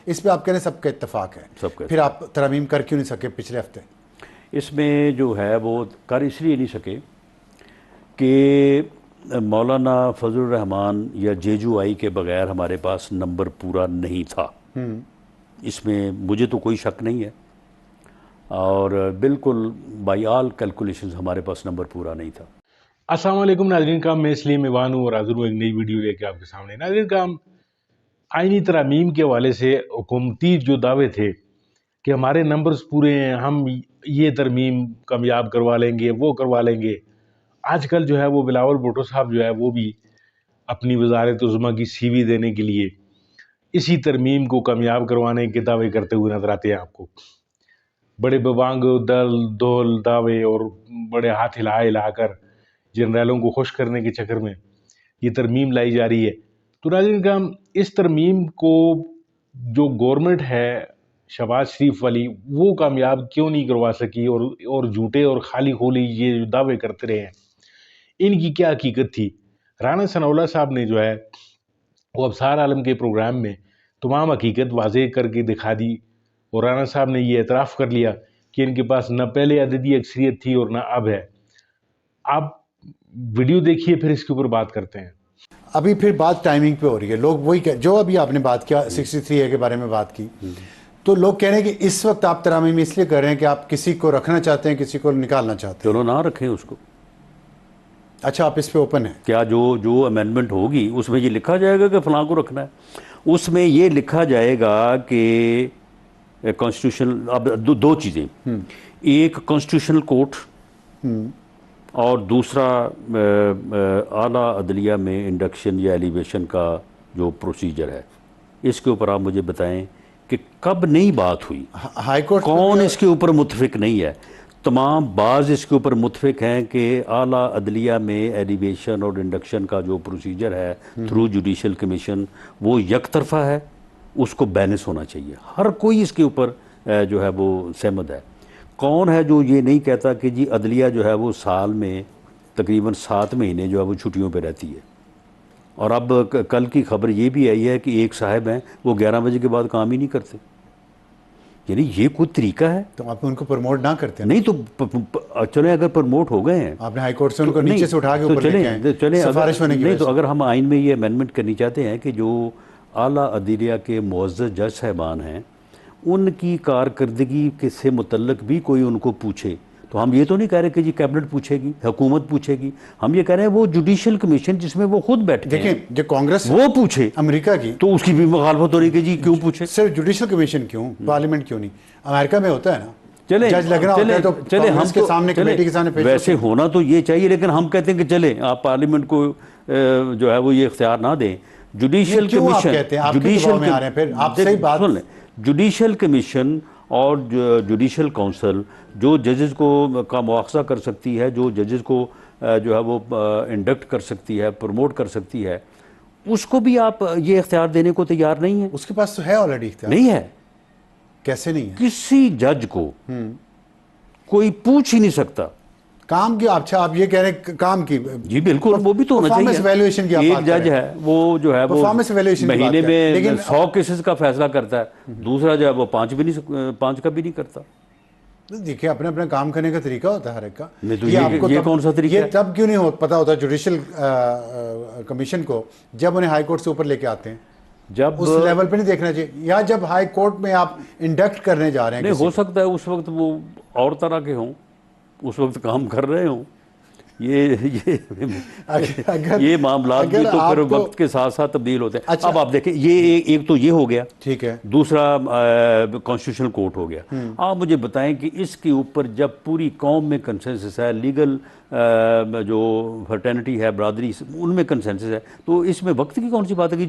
इस पे आप कह रहे हैं सबका इत्तेफाक है, सबका। फिर आप तरमीम कर क्यों नहीं सके पिछले हफ्ते? इसमें जो है वो कर इसलिए नहीं सके कि मौलाना फजल रहमान या जेजू आई के बगैर हमारे पास नंबर पूरा नहीं था। इसमें मुझे तो कोई शक नहीं है, और बिल्कुल बाई ऑल कैलकुलेशंस हमारे पास नंबर पूरा नहीं था। अस्सलाम वालेकुम नाज़रीन काम, मैं इस्लीम ईवान हूँ और हाज़िर हूँ एक नई वीडियो लेके आपके सामने। नाज़रीन काम, आइनी तरमीम के हवाले से हुकूमती जो दावे थे कि हमारे नंबर्स पूरे हैं, हम ये तरमीम कामयाब करवा लेंगे, वो करवा लेंगे। आजकल जो है वो बिलावल भुट्टो साहब जो है वो भी अपनी वज़ारत उज़्मा की सीवी देने के लिए इसी तरमीम को कामयाब करवाने के दावे करते हुए नजर आते हैं आपको। बड़े बबांग दल दोल दावे और बड़े हाथ हिला हिलाकर जनरलों को खुश करने के चक्कर में ये तरमीम लाई जा रही है। तो नाज़रीन का इस तरमीम को जो गवर्नमेंट है शहबाज शरीफ वाली, वो कामयाब क्यों नहीं करवा सकी, और झूठे और खाली खोली ये जो दावे करते रहे हैं, इनकी क्या हकीकत थी? राना सनाउल्लाह साहब ने जो है वो अबसार आलम के प्रोग्राम में तमाम हकीकत वाज़ेह करके दिखा दी, और राना साहब ने ये एतराफ़ कर लिया कि इनके पास न पहले अददी अक्सरियत थी और न अब है। आप वीडियो देखिए, फिर इसके ऊपर बात करते हैं। अभी फिर बात टाइमिंग पे हो रही है। लोग वही जो अभी आपने बात किया 63A के बारे में बात की, तो लोग कह रहे हैं कि इस वक्त आप तरमीम इसलिए कर रहे हैं कि आप किसी को रखना चाहते हैं, किसी को निकालना चाहते हैं। चलो ना रखें उसको। अच्छा, आप इस पे ओपन है? क्या जो अमेंडमेंट होगी उसमें ये लिखा जाएगा कि फलां को रखना है? उसमें ये लिखा जाएगा कि कॉन्स्टिट्यूशन, अब दो चीज़ें, एक कॉन्स्टिट्यूशनल कोर्ट और दूसरा आला अदलिया में इंडक्शन या एलिवेशन का जो प्रोसीजर है। इसके ऊपर आप मुझे बताएं कि कब नई बात हुई, हाई कोर्ट कौन इसके ऊपर मुतफिक नहीं है? तमाम बाज़ इसके ऊपर मुतफिक हैं कि आला अदलिया में एलिवेशन और इंडक्शन का जो प्रोसीजर है थ्रू जुडिशल कमीशन वो एक तरफा है, उसको बैलेंस होना चाहिए। हर कोई इसके ऊपर जो है वो सहमत है। कौन है जो ये नहीं कहता कि जी अदलिया जो है वो साल में तकरीबन 7 महीने जो है वो छुट्टियों पे रहती है? और अब कल की खबर ये भी आई है कि एक साहब हैं वो 11 बजे के बाद काम ही नहीं करते। यानी ये कोई तरीका है? तो आप उनको प्रमोट ना करते हैं? नहीं तो चले, अगर प्रमोट हो गए हैं, आपने हाई कोर्ट से उनको नीचे से उठा के ऊपर लेके आए, चले सिफारिश होने की नहीं वजह तो से। अगर हम आइन में ये अमेंडमेंट करनी चाहते हैं कि जो आला अदलिया के मुअज़्ज़ज़ जज साहबान हैं उनकी कारकर्दगी के से मुतल्लक भी कोई उनको पूछे, तो हम ये तो नहीं कह रहे कि जी कैबिनेट पूछेगी, हुकूमत पूछेगी। हम ये कह रहे हैं वो जुडिशल कमीशन जिसमें वो खुद बैठे हैं, देखिए जो कांग्रेस वो पूछे अमेरिका की, तो उसकी भी मुखालफत हो रही कि जी क्यों पूछे? सिर्फ जुडिशल कमीशन क्यों, पार्लियामेंट क्यों नहीं? अमेरिका में होता है ना, चले जज लगना होता है तो चले हम के सामने, कमेटी के सामने पेश वैसे होना तो ये चाहिए, लेकिन हम कहते हैं कि चले आप पार्लियामेंट को जो है वो ये इख्तियार ना दें। जुडिशल कमीशन, जुडिशल कमीशन और जुडिशल काउंसिल जो जजेस को का मुआवजा कर सकती है, जो जजेस को जो है वो इंडक्ट कर सकती है, प्रमोट कर सकती है, उसको भी आप ये इख्तियार देने को तैयार नहीं है। उसके पास तो है ऑलरेडी इख्तियार। नहीं है? कैसे नहीं है? किसी जज को कोई पूछ ही नहीं सकता काम की। अच्छा, आप ये कह रहे हैं काम की? जी बिल्कुल, वो भी तो होना चाहिए। वैल्यूएशन की एक जज है वो जो है वो महीने में 100 केसेस का फैसला करता है, दूसरा जो है वो 5 का भी नहीं करता। देखिए, अपने अपने काम करने का तरीका होता है हर एक का। तो ये कौन सा तरीका है? तब क्यों नहीं पता होता जुडिशल कमीशन को जब उन्हें हाई कोर्ट से ऊपर लेके आते हैं? जब उस लेवल पे नहीं देखना चाहिए, या जब हाई कोर्ट में आप इंडक्ट करने जा रहे हैं? नहीं, हो सकता है उस वक्त वो और तरह के हों, उस वक्त काम कर रहे हों। ये मामला भी तो फिर वक्त के साथ साथ तब्दील होते हैं। अच्छा, अब आप देखें, ये एक तो ये हो गया, ठीक है। दूसरा कॉन्स्टिट्यूशनल कोर्ट हो गया। आप मुझे बताएं कि इसके ऊपर जब पूरी कौम में कंसेंसस है, लीगल जो फर्टर्निटी है, बरादरी, उनमें कंसेंसस है, तो इसमें वक्त की कौन सी बात है कि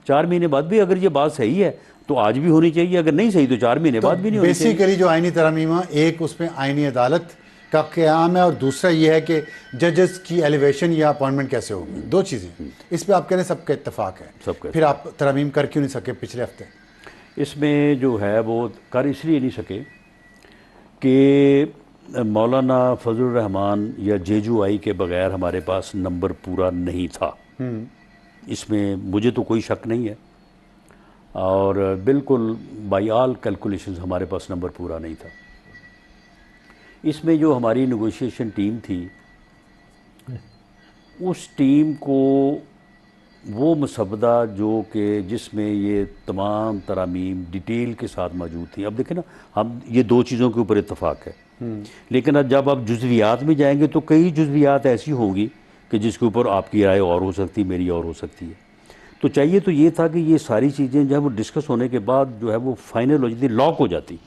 4 महीने बाद भी अगर ये बात सही है तो आज भी होनी चाहिए, अगर नहीं सही तो 4 महीने बाद भी नहीं होनी चाहिए। बेसिकली जो आईनी तरमीम, एक उसमें आईनी अदालत का क़याम है और दूसरा ये है कि जजेस की एलिवेशन या अपॉइंटमेंट कैसे होगी। दो चीज़ें, इस पे आप कह रहे हैं सबका इत्तेफाक है, सबका। फिर आप तरमीम कर क्यों नहीं सके पिछले हफ्ते? इसमें जो है वो कर इसलिए नहीं सके कि मौलाना फजल रहमान या जेजू आई के बगैर हमारे पास नंबर पूरा नहीं था। इसमें मुझे तो कोई शक नहीं है, और बिल्कुल बाई ऑल कैलकुलेशंस हमारे पास नंबर पूरा नहीं था। इसमें जो हमारी नेगोशिएशन टीम थी, उस टीम को वो मसवदा जो कि जिसमें ये तमाम तरामीम डिटेल के साथ मौजूद थी। अब देखें ना, हम ये दो चीज़ों के ऊपर इत्तेफाक है, लेकिन अब जब आप जुज़वियात में जाएंगे तो कई जुज़वियात ऐसी होंगी कि जिसके ऊपर आपकी राय और हो सकती है, मेरी और हो सकती है। तो चाहिए तो ये था कि ये सारी चीज़ें जो है वो डिस्कस होने के बाद जो है वो फाइनल हो जाती, लॉक हो जाती,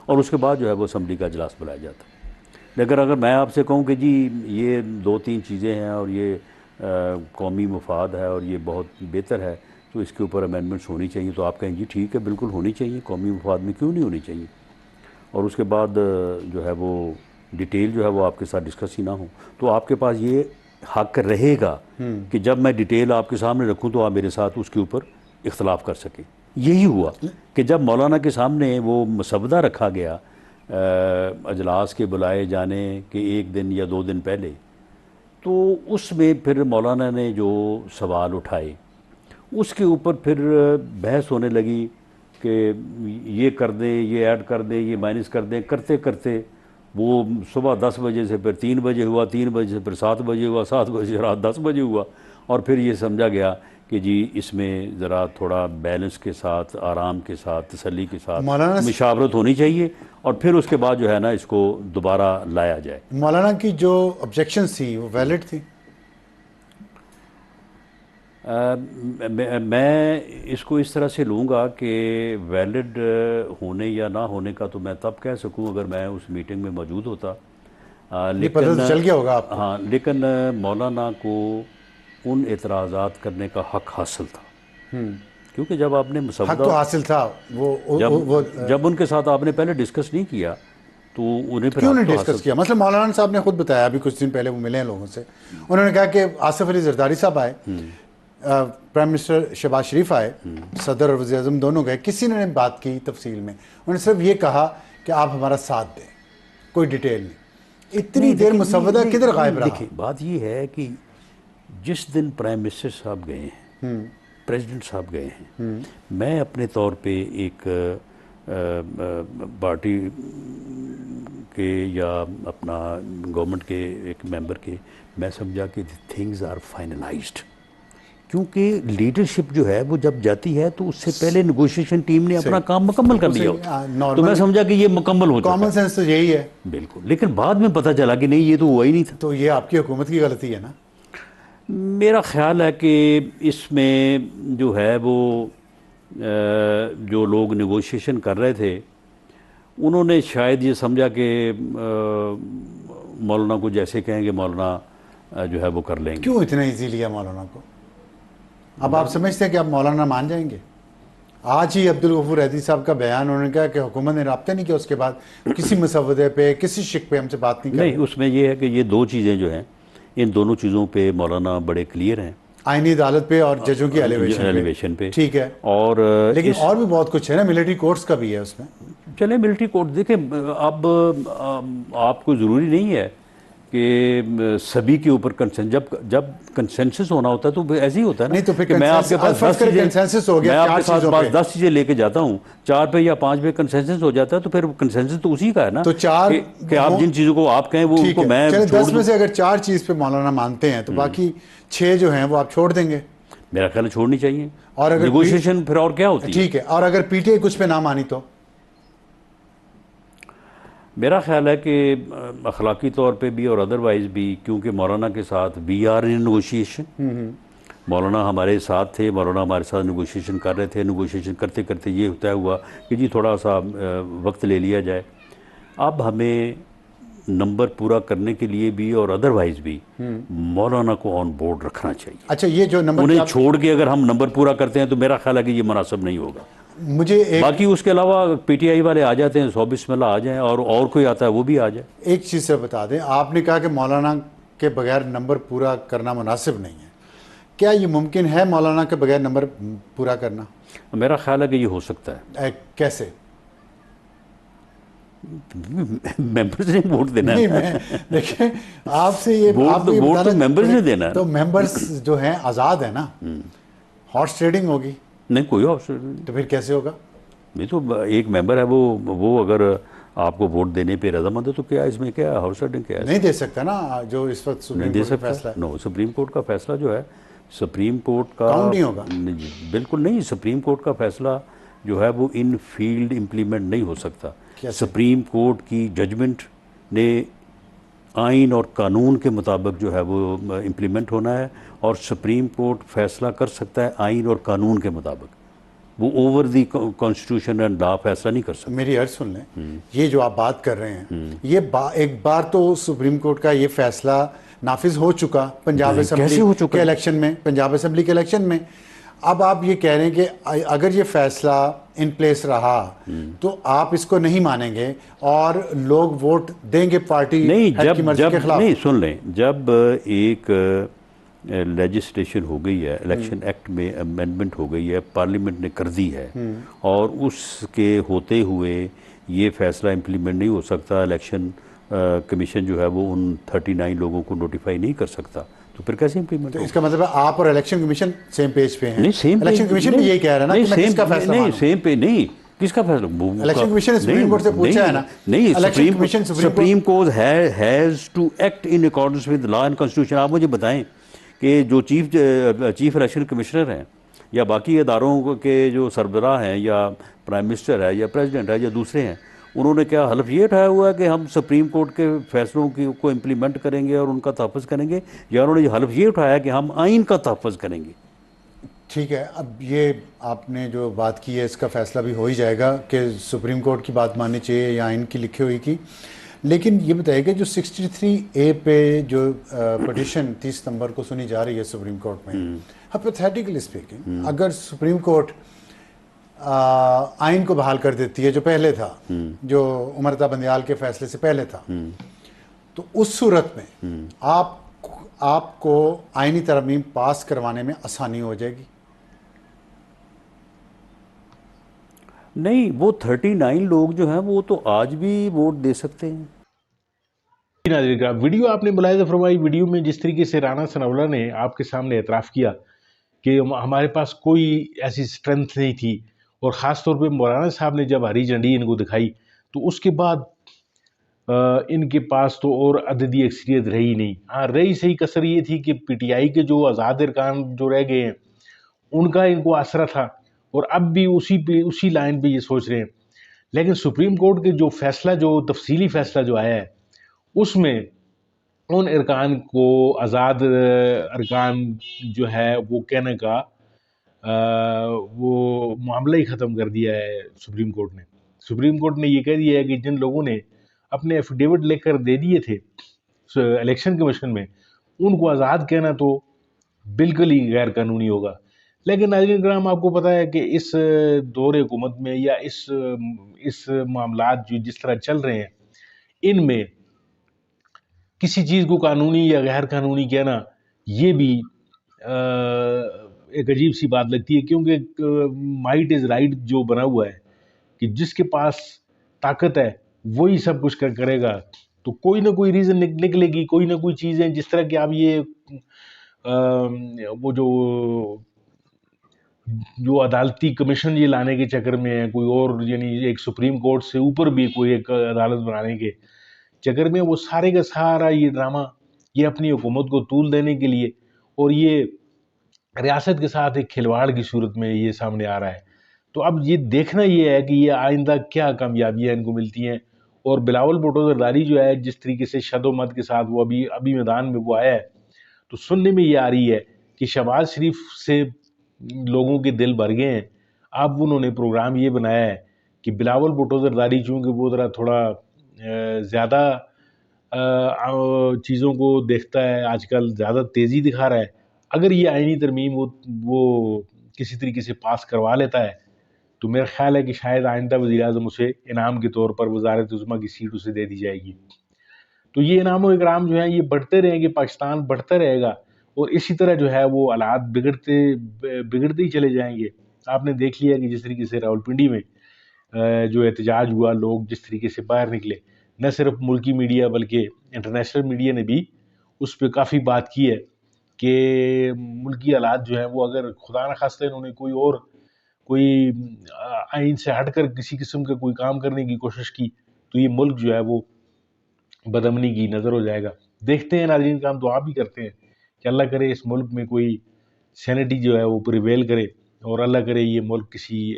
और उसके बाद जो है वो असम्बली का इजलास बुलाया जाता। लेकिन अगर मैं आपसे कहूँ कि जी ये 2-3 चीज़ें हैं और ये कौमी मफाद है और ये बहुत बेहतर है, तो इसके ऊपर अमेंडमेंट्स होनी चाहिए, तो आप कहें जी ठीक है, बिल्कुल होनी चाहिए, कौमी मफाद में क्यों नहीं होनी चाहिए। और उसके बाद जो है वो डिटेल जो है वो आपके साथ डिस्कस ही ना हो, तो आपके पास ये हक रहेगा कि जब मैं डिटेल आपके सामने रखूं तो आप मेरे साथ उसके ऊपर इख्तलाफ कर सकें। यही हुआ कि जब मौलाना के सामने वो मसवदा रखा गया अजलास के बुलाए जाने के 1 दिन या 2 दिन पहले, तो उसमें फिर मौलाना ने जो सवाल उठाए उसके ऊपर फिर बहस होने लगी कि ये कर दें, ये ऐड कर दें, ये माइनस कर दें, करते करते वो सुबह 10 बजे से फिर 3 बजे हुआ, 3 बजे से फिर 7 बजे हुआ, 7 बजे से रात 10 बजे हुआ, और फिर ये समझा गया कि जी इसमें ज़रा थोड़ा बैलेंस के साथ, आराम के साथ, तसल्ली के साथ मुशावरत होनी चाहिए, और फिर उसके बाद जो है ना इसको दोबारा लाया जाए। मौलाना की जो ऑब्जेक्शंस थी वो वैलिड थी? मैं इसको इस तरह से लूँगा कि वैलिड होने या ना होने का तो मैं तब कह सकूँ अगर मैं उस मीटिंग में मौजूद होता, लेकिन पता तो चल गया होगा आपको। हाँ, लेकिन मौलाना को उन एतराज़ात करने का हक हासिल था, क्योंकि जब आपने हक मसवदा तो हासिल था, जब उन्नके साथ आपने पहले डिस्कस नहीं किया तो उन्हें फिर क्यों हक नहीं तो डिस्कस हासिल। किया? मतलब मौलाना साहब ने खुद बताया, अभी कुछ दिन पहले वो मिले हैं लोगों से, उन्होंने कहा कि आसिफ अली जरदारी साहब आए, प्राइम मिनिस्टर शहबाज शरीफ आए, सदर और वज़ीर आज़म दोनों गए, किसी ने बात की तफसील में, उन्होंने सिर्फ ये कहा कि आप हमारा साथ दें, कोई डिटेल नहीं। इतनी देर मुसवदा किधर गायब रहा? देखिए, बात ये है कि जिस दिन प्राइम मिनिस्टर साहब गए हैं, प्रेसिडेंट साहब गए हैं, मैं अपने तौर पे एक पार्टी के या अपना गवर्नमेंट के एक मेंबर के, मैं समझा कि थिंग्स आर फाइनलाइज्ड, क्योंकि लीडरशिप जो है वो जब जाती है तो उससे पहले नेगोशिएशन टीम ने अपना काम मुकम्मल कर लिया होता, तो मैं समझा कि ये मुकम्मल हो चुका है। कॉमन सेंस तो यही है। बिल्कुल, लेकिन बाद में पता चला कि नहीं, ये तो हुआ ही नहीं था। तो ये आपकी हुकूमत की गलती है ना? मेरा ख्याल है कि इसमें जो है वो जो लोग नेगोशिएशन कर रहे थे उन्होंने शायद ये समझा कि मौलाना को जैसे कहेंगे मौलाना जो है वो कर लेंगे। क्यों इतना ईजी लिया मौलाना को? अब आप समझते हैं कि आप मौलाना मान जाएंगे? आज ही अब्दुल गफूर हैदी साहब का बयान, उन्होंने कहा कि हुकूमत ने राब्ता नहीं किया उसके बाद किसी मसवदे पे, किसी शिक पे हमसे बात नहीं नहीं, उसमें ये है कि ये दो चीज़ें जो हैं, इन दोनों चीज़ों पे मौलाना बड़े क्लियर हैं, आईनी अदालत पे और जजों की एलिवेशन पे। ठीक है, और लेकिन और भी बहुत कुछ है ना, मिलिट्री कोर्ट्स का भी है उसमें। चले मिलिट्री कोर्ट देखें, अब आपको ज़रूरी नहीं है कि सभी के ऊपर जब कंसेंसस होना होता है तो ऐसे ही होता है ना। नहीं तो फिर कि मैं आपके पास 10 कंसेंसस हो गया, मैं आपके पास 10 चीज़ें लेके जाता हूँ, 4 पे या 5 पे कंसेंसस हो जाता है, तो फिर कंसेंसस तो उसी का है ना। तो 4 कि आप जिन चीज़ों को आप कहें वो उनको मैं 10 में से अगर 4 चीज़ पे मौलाना मानते हैं तो बाकी 6 जो हैं वो आप छोड़ देंगे? मेरा ख्याल छोड़नी चाहिए। और अगर नेगोशिएशन फिर और क्या होती है? ठीक है, और अगर पीटीआई कुछ पे ना मानी तो? मेरा ख्याल है कि अखलाकी तौर पे भी और अदरवाइज़ भी, क्योंकि मौलाना के साथ वी आर इन नेगोशिएशन, मौलाना हमारे साथ थे, मौलाना हमारे साथ नेगोशिएशन कर रहे थे, नेगोशिएशन करते करते ये तय हुआ कि जी थोड़ा सा वक्त ले लिया जाए। अब हमें नंबर पूरा करने के लिए भी और अदरवाइज़ भी मौलाना को ऑन बोर्ड रखना चाहिए। अच्छा, ये जो नंबर उन्हें छोड़ के अगर हम नंबर पूरा करते हैं तो मेरा ख्याल है कि ये मुनासिब नहीं होगा। मुझे बाकी उसके अलावा पीटीआई वाले आ जाते हैं, 100 बिस्मिल्लाह आ जाएं, और कोई आता है वो भी आ जाए। एक चीज़ से बता दें, आपने कहा कि मौलाना के बगैर नंबर पूरा करना मुनासिब नहीं है, क्या ये मुमकिन है मौलाना के बगैर नंबर पूरा करना? मेरा ख्याल है कि ये हो सकता है। कैसे? मेंबर्स ने वोट देना है। नहीं, मैं देखिए आपसे ये वोट तो मेंबर्स ने देना है। तो मेंबर्स जो हैं आज़ाद है ना, हॉर्स ट्रेडिंग होगी, नहीं, कोई ऑप्शन नहीं। तो फिर कैसे होगा? नहीं तो एक मेंबर है, वो अगर आपको वोट देने पे रजामंद है तो क्या इसमें, क्या हाउस राइटिंग, क्या है? नहीं दे सकता ना, जो इस वक्त नहीं सुप्रीम दे कोर्ट का सकता। फैसला है। नो, सुप्रीम कोर्ट का फैसला जो है, सुप्रीम कोर्ट का काउंट नहीं होगा। नहीं, बिल्कुल नहीं। सुप्रीम कोर्ट का फैसला जो है वो इन फील्ड इम्प्लीमेंट नहीं हो सकता। कैसे? सुप्रीम कोर्ट की जजमेंट ने आइन और कानून के मुताबिक जो है वो इम्प्लीमेंट होना है, और सुप्रीम कोर्ट फैसला कर सकता है आइन और कानून के मुताबिक, वो over the constitution and law फैसला नहीं कर सकता। मेरी अर्ज सुन लें, ये जो आप बात कर रहे हैं, ये एक बार तो सुप्रीम कोर्ट का ये फैसला नाफिज हो चुका पंजाब कैसे हो असेंबली चुका के है? इलेक्शन में, पंजाब असेंबली के इलेक्शन में। अब आप ये कह रहे हैं कि अगर ये फैसला इन प्लेस रहा तो आप इसको नहीं मानेंगे और लोग वोट देंगे पार्टी नहीं, हेड की मर्जी के जब खिलाफ। नहीं, सुन लें, जब एक लेजिस्लेशन हो गई है, इलेक्शन एक्ट में अमेंडमेंट हो गई है, पार्लियामेंट ने कर दी है, और उसके होते हुए ये फैसला इम्प्लीमेंट नहीं हो सकता, इलेक्शन कमीशन जो है वो उन 39 लोगों को नोटिफाई नहीं कर सकता, तो फिर कैसे इम्प्लीमेंट तो होगा? इसका मतलब है आप और इलेक्शन कमीशन सेम पेज पे हैं। नहीं, सेम इलेक्शन कमीशन भी यही कह रहा है ना कि मैं किसका फैसला नहीं, मानूं? सेम पे नहीं, किसका फैसला? इलेक्शन कमीशन ने सुप्रीम कोर्ट से पूछा है ना। नहीं, election commission supreme court has to act in accordance with law and constitution. आप मुझे बताएं कि जो चीफ इलेक्शन कमिश्नर हैं या बाकी इदारों के जो सरबराह हैं, या प्राइम मिनिस्टर है या प्रेसिडेंट है या दूसरे हैं, उन्होंने क्या हलफ ये उठाया हुआ है कि हम सुप्रीम कोर्ट के फैसलों को इम्प्लीमेंट करेंगे और उनका तहफ़्फ़ुज़ करेंगे, या उन्होंने हलफ ये उठाया कि हम आइन का तहफ़्फ़ुज़ करेंगे? ठीक है, अब ये आपने जो बात की है इसका फैसला भी हो ही जाएगा कि सुप्रीम कोर्ट की बात माननी चाहिए या इनकी लिखी हुई की। लेकिन ये बताइएगा जो 63A पे जो पटिशन 30 सितंबर को सुनी जा रही है सुप्रीम कोर्ट में, हाइपोथेटिकली स्पीकिंग, अगर सुप्रीम कोर्ट आइन को बहाल कर देती है जो पहले था, जो उमरता बंदयाल के फैसले से पहले था, तो उस सूरत में आपको आइनी तरमीम पास करवाने में आसानी हो जाएगी? नहीं, वो 39 लोग जो हैं वो तो आज भी वोट दे सकते हैं। नाज़रीन किराम, वीडियो आपने मुलाहिज़ा फरमाई। वीडियो में जिस तरीके से राना सनाउल्लाह ने आपके सामने एतराफ़ किया कि हमारे पास कोई ऐसी स्ट्रेंथ नहीं थी, और ख़ास तौर पे मौलाना साहब ने जब हरी झंडी इनको दिखाई तो उसके बाद इनके पास तो और अददी अक्सरियत रही नहीं। हाँ, रही सही कसर ये थी कि पीटीआई के जो आज़ाद अरकान जो रह गए हैं उनका इनको आसरा था, और अब भी उसी लाइन पे ये सोच रहे हैं। लेकिन सुप्रीम कोर्ट के जो फैसला, जो तफसीली फैसला जो आया है, उसमें उन अरकान को आज़ाद अरकान जो है वो कहने का वो मामला ही ख़त्म कर दिया है सुप्रीम कोर्ट ने। सुप्रीम कोर्ट ने ये कह दिया है कि जिन लोगों ने अपने एफिडेविट लेकर दे दिए थे इलेक्शन कमीशन में, उनको आज़ाद कहना तो बिल्कुल ही गैर कानूनी होगा। लेकिन नाज़रीन किराम, आपको पता है कि इस दौर हुकूमत में या इस मामलात जो जिस तरह चल रहे हैं, इनमें किसी चीज़ को कानूनी या गैर कानूनी कहना ये भी एक अजीब सी बात लगती है, क्योंकि माइट इज़ राइट जो बना हुआ है कि जिसके पास ताकत है वही सब कुछ करेगा, तो कोई ना कोई रीज़न निकलेगी, कोई ना कोई चीज़ें, जिस तरह कि आप ये वो जो अदालती कमीशन ये लाने के चक्कर में है, कोई और यानी एक सुप्रीम कोर्ट से ऊपर भी कोई एक अदालत बनाने के चक्कर में, वो सारे का सारा ये ड्रामा ये अपनी हुकूमत को तूल देने के लिए, और ये रियासत के साथ एक खिलवाड़ की सूरत में ये सामने आ रहा है। तो अब ये देखना ये है कि ये आइंदा क्या कामयाबियाँ इनको मिलती हैं। और बिलावल भुट्टो जरदारी जो है, जिस तरीके से शदोमत के साथ वो अभी मैदान में वो आया है, तो सुनने में ये आ रही है कि शहबाज शरीफ से लोगों के दिल भर गए हैं। अब उन्होंने प्रोग्राम ये बनाया है कि बिलावल भुट्टो जरदारी, चूँकि वो ज़रा थोड़ा ज़्यादा चीज़ों को देखता है आजकल, ज़्यादा तेज़ी दिखा रहा है, अगर ये आइनी तरमीम वो किसी तरीके से पास करवा लेता है, तो मेरा ख्याल है कि शायद आइंदा वज़ीर-ए-आज़म उसे इनाम के तौर पर वज़ारत उज़्मा की सीट उसे दे दी जाएगी। तो ये इनाम और इकराम जो है ये बढ़ते रहेंगे, पाकिस्तान बढ़ता रहेगा, और इसी तरह जो है वो हालात बिगड़ते ही चले जाएंगे। आपने देख लिया कि जिस तरीके से रावलपिंडी में जो एहतजाज हुआ, लोग जिस तरीके से बाहर निकले, न सिर्फ मुल्की मीडिया बल्कि इंटरनेशनल मीडिया ने भी उस पर काफ़ी बात की है कि मुल्की हालात जो हैं वो, अगर खुदा न खास्ता इन्होंने कोई और कोई आइन से हटकर किसी किस्म का कोई काम करने की कोशिश की तो ये मुल्क जो है वो बदअमनी की नज़र हो जाएगा। देखते हैं नाज़रीन, काम दुआ भी करते हैं कि अल्लाह करे इस मुल्क में कोई सैनिटी जो है वो प्रिवेल करे और अल्लाह करे ये मुल्क किसी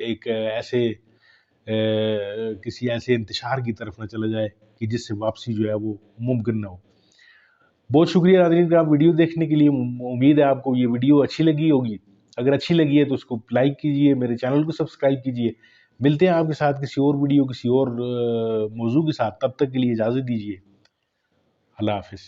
ऐसे इंतशार की तरफ ना चला जाए कि जिससे वापसी जो है वो मुमकिन ना हो। बहुत शुक्रिया नाज़रीन का वीडियो देखने के लिए। उम्मीद है आपको ये वीडियो अच्छी लगी होगी। अगर अच्छी लगी है तो उसको लाइक कीजिए, मेरे चैनल को सब्सक्राइब कीजिए। मिलते हैं आपके साथ किसी और वीडियो, किसी और मौजू के साथ। तब तक के लिए इजाज़त दीजिए। अल्लाह हाफ़िज़।